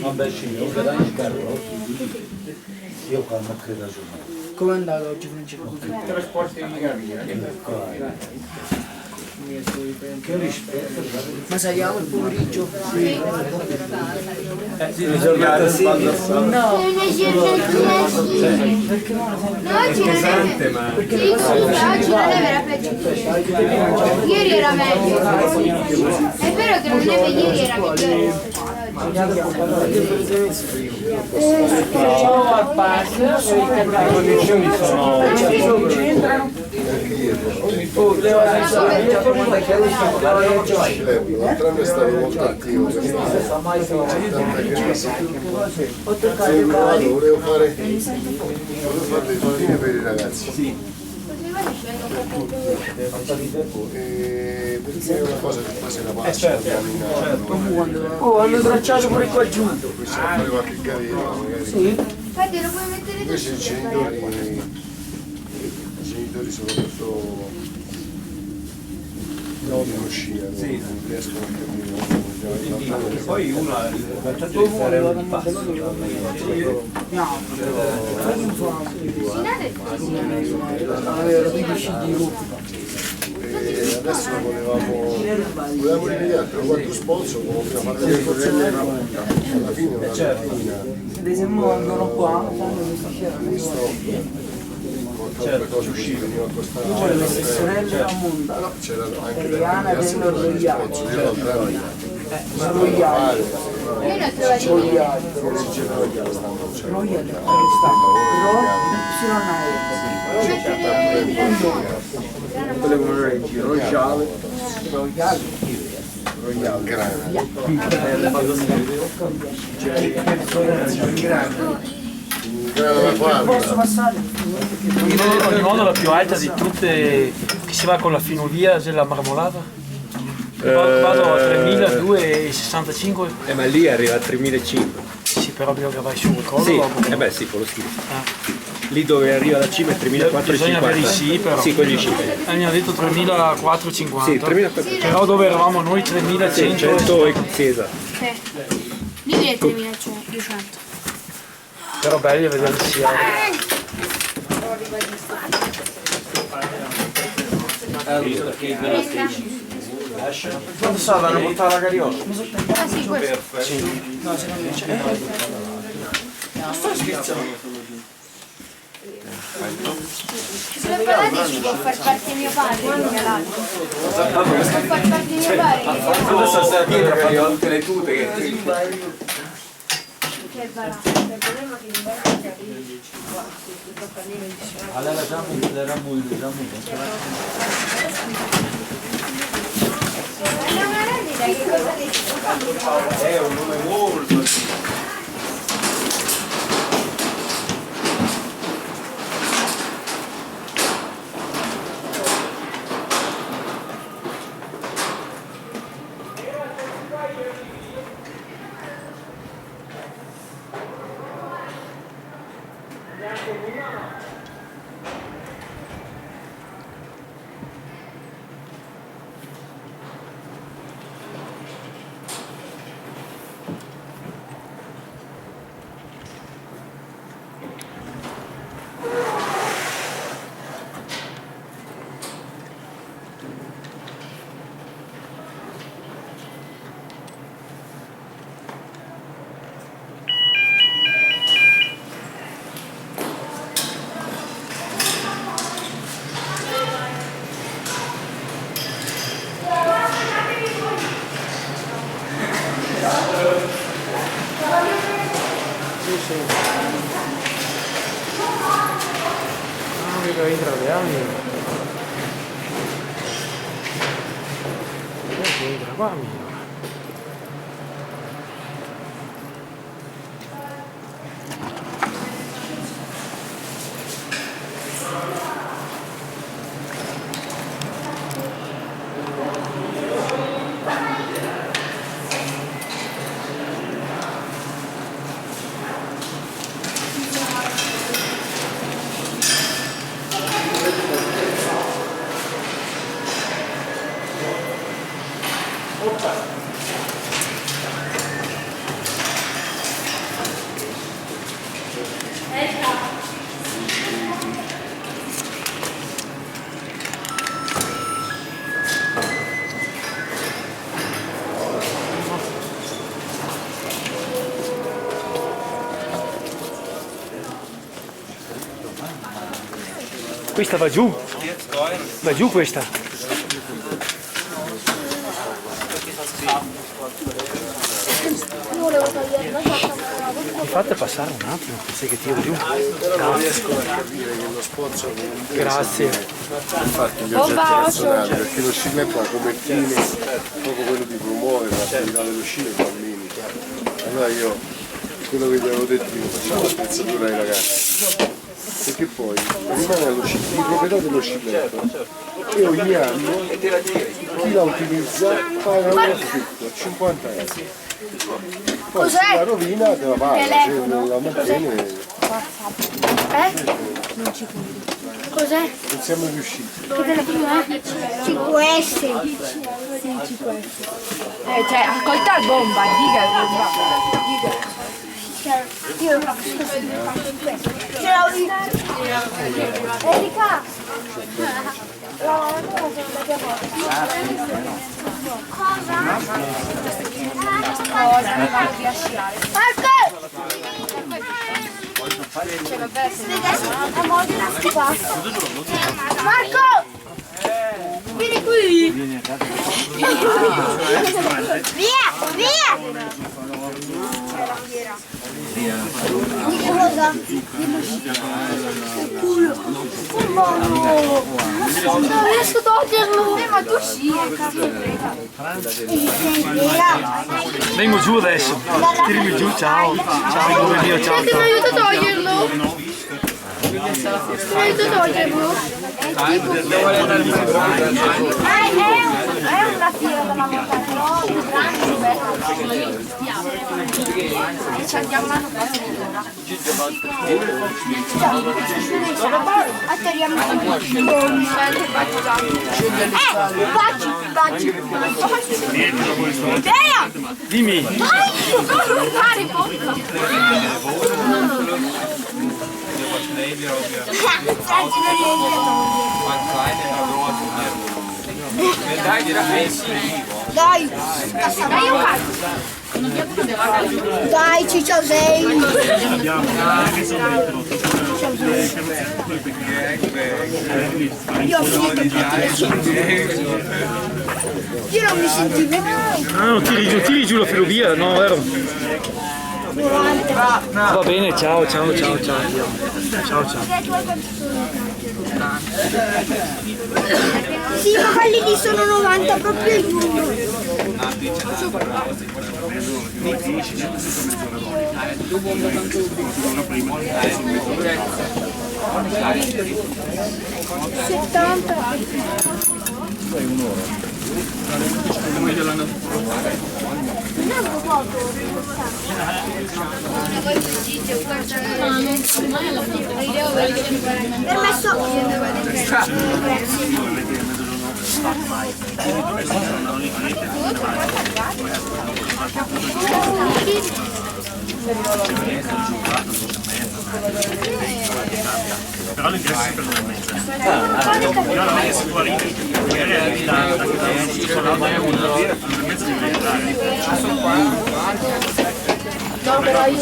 Vabbè, sì, io quando credo giornata. Come è andato oggi Francesco? Trasporti di capire. Che rispetto. Ma saliamo il pomeriggio? Sì, giornata sì. No. Perché no? Oggi non è ma... Sì, oggi non era peggio. Ieri era meglio. È vero che non neve ieri era migliore. Facciamo al parco, Le condizioni sono... L'altro è stato molto attivo, volevo fare le palline per i ragazzi. Perché è una cosa che poi se la passa hanno tracciato pure qua giù. fare qualche gavina magari. Sì. Infatti lo puoi mettere Invece i genitori soprattutto non riuscivano, non riescono a capire. Poi uno ha l'importanza di fare un passo. Adesso volevamo rimediare per quanto sponsor, volevamo fare delle cose alla fine una mattina. Se siamo andano qua, Altre cose uscite, veniva a costare. le sorelle a Monda, C'erano anche Adriana delle dello Rogliano. rogliali. Rogliano. Rogliano. Rogliano. Volevano reggi, rogliale. Rogliale. Grana. Grana da Posso passare? Il modo la più alta di tutte che si va con la finovia della marmolata? Vado a 3.265. Ma lì arriva a 3.500. Sì, però bisogna che vai su il collo. Sì, dopo. beh sì, con lo stile. Lì dove arriva la cima è 3.450. Bisogna avere i sì però. Sì, quelli sì. Mi ha detto 3.450. Sì, 3.450. Però dove eravamo noi 3.100. 100 e sì, esatto. Lì è 3200. Però belli a vedere sia. Quando stavano a portare la carriola? Ah sì, questo. Sto scherzando. Sulle palate si può far parte mio padre, quindi l'altro. Può far parte mio padre. Quando sta dietro la carriola, tutte le tute che... Che è barato. Il problema è che in baracca Allora era molto. è una rendita che cosa dici? È un nome molto... Che entra qua, amico. Opa! Questa va giù questa. Mi fate passare un attimo, se che tiro giù. Non riesco a capire che lo sponsor non Grazie. infatti gli oggetti nazionali, perché lo scinetto ha copertine proprio quello di promuovere l'attività dello sci ai bambini. Allora io quello che gli avevo detto, dico, facciamo l'attrezzatura ai ragazzi. Perché poi rimane allo sci, di proprietà dello scinetto e ogni anno chi la utilizza paga un affitto, 50 euro. Poi se la rovina te la paga, se la mantiene. Cos'è? Non siamo riusciti. Che telefono è? 5S. Cioè, ascolta il bomba, dica il bomba. Io lo faccio questo. Erika! Marco! Vieni qui! Via! Via! Cosa? Culo! Non riesco a toglierlo! Ma tu sì, Vengo giù adesso. Tirami giù, ciao. Ciao, amore mio, ciao. mi aiuta a toglierlo! Mi aiuta a toglierlo! È una fila della montagna, però più grande, più bella. Ci andiamo l'anno prossimo. Atterriamo baci. Idea! Dimmi. Non fare forza! Dai! Dai un calcio! Dai Ciccio sei! Io ho finito. Io non mi sentivo mai! Ah, non tiri giù la ferrovia, no, vero? Va bene, ciao. Ciao. Sì, ma quelli lì sono 90 proprio in uno. Però l'ingresso è per una mezza. No, non è che se tu arrivi, magari arrivi da una mezza devi entrare. No, però io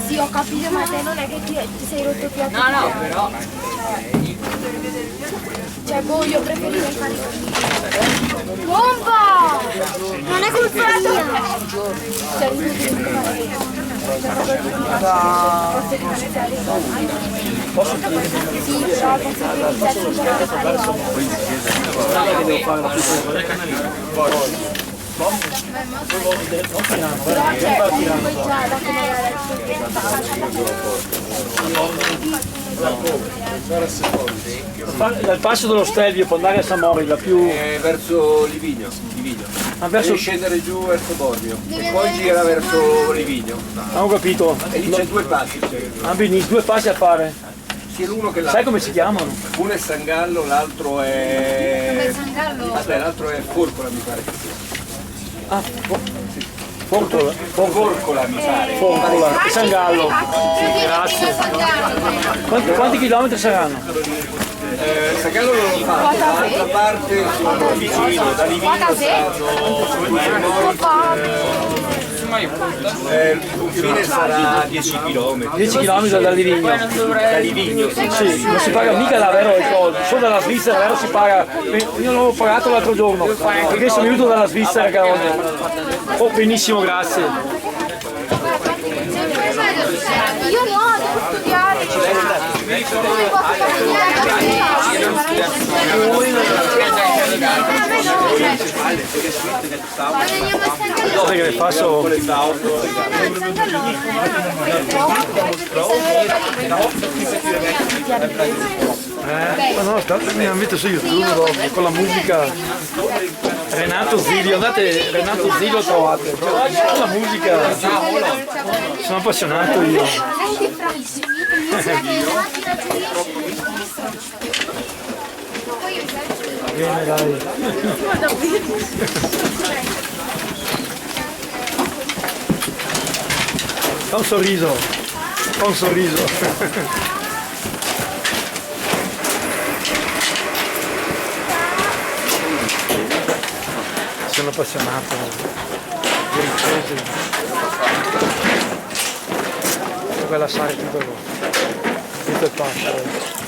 sì, ho capito, ma te non è che ti sei rotto più a te. No, però. Cioè, boh, io preferirei fare bomba! Non è colpa mia! Dal passo dello Stelvio può andare a San Mori, la più... verso Livigno. Ah, verso... Devi scendere giù verso Bormio e poi gira verso Livigno. Ah, ho capito. E lì c'è 2 passi. Ah, benissimo, 2 passi a fare. Sia l'uno che l'altro. Sai come si chiamano? Uno è San Gallo, l'altro è... San Gallo. Vabbè, l'altro è Forcola mi pare che sia. Ah, Forcola. Forcola mi pare. Forcola, San Gallo. Grazie. Quanti chilometri saranno? San Gallo non lo fa, dall'altra parte sono vicino, da Livigno il confine sarà 10 km. 10 km da Livigno. Da Livigno, sì. Sì, non si paga mica da vero, solo dalla Svizzera, vero si paga. Io l'avevo pagato l'altro giorno, perché sono venuto dalla Svizzera che oh, benissimo, grazie. Io no, devo studiare. Sai che le faccio? Ma no, mi metto su YouTube dopo, con la musica. Renato Zilio, andate, Renato Zilio trovate. Con la musica. Sono appassionato io. Bene, dai. Fa un sorriso. Fa un sorriso. Sono appassionato di riprese. Quella sale tutto il passo.